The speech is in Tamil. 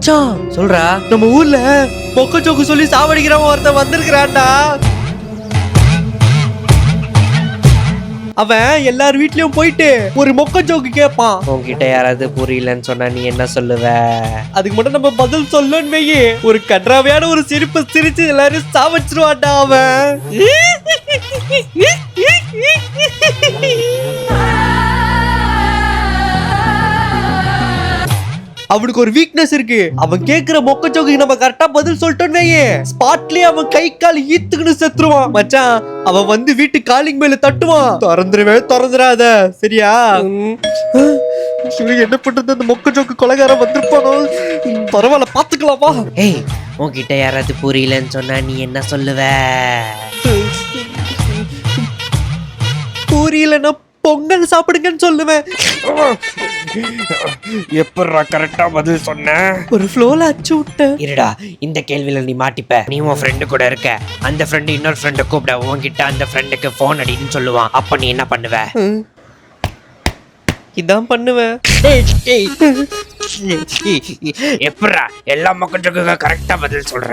மச்சான் சொல்றா, நம்ம ஊர்ல மொக்க ஜோக்கு சொல்லி சாவடிக்கிறவன் ஒருத்தன் வந்திருக்கிறான்டா. அவன் எல்லார் வீட்லயும் போயிட்டு ஒரு மொக்க ஜோக்கு கேட்பான். உன்கிட்ட யாராவது புரியலன்னு சொன்னா நீ என்ன சொல்லுவ? அதுக்கு மட்டும் நம்ம பதில் சொல்லன்னு வையே, ஒரு கன்றாவையான ஒரு சிரிப்பு சிரிச்சு எல்லாரும் சாவச்சிருவான்டா அவன். அவனுக்கு ஒரு வீக்னஸ் இருக்கு. அவன் கேக்குற மொக்க ஜோக்கு நம்ம கரெக்டா பதில் சொல்லிட்டோம்னே, ஸ்பாட்லயே அவன் கை கால் ஈத்துக்கிட்டு செத்துருவான். மச்சான் அவன் வந்து வீட்டு காலிங் மேல தட்டுவான். திறந்துடாத சரியா? என்ன பண்றது, அந்த மொக்க ஜோக்கு கொலைகாரன் வந்திருப்பானோ? பரவாயில்ல பாத்துக்கலாமா? ஏய், உன்கிட்ட யாராவது புரியலன்னு சொன்னா நீ என்ன சொல்லுவ? புரியலன்னா பொங்கல் சாப்பிடுங்கன்னு சொல்லுவேன். எப்படா கரெக்டா பதில் சொன்ன? ஒரு ஃப்ளோல அச்சு விட்ட. இருடா, இந்த கேள்வியில நீ மாட்டிப்ப. நீ உன் ஃப்ரெண்டு கூட இருக்க, அந்த ஃப்ரெண்டு இன்னொரு ஃப்ரெண்டை கூப்பிட, உன்கிட்ட அந்த ஃப்ரெண்டுக்கு போன் அடின்னு சொல்லுவான். அப்ப நீ என்ன பண்ணுவ? இதான் பண்ணுவேன். எப்படா எல்லா மக்களுக்கும் கரெக்டா பதில் சொல்ற?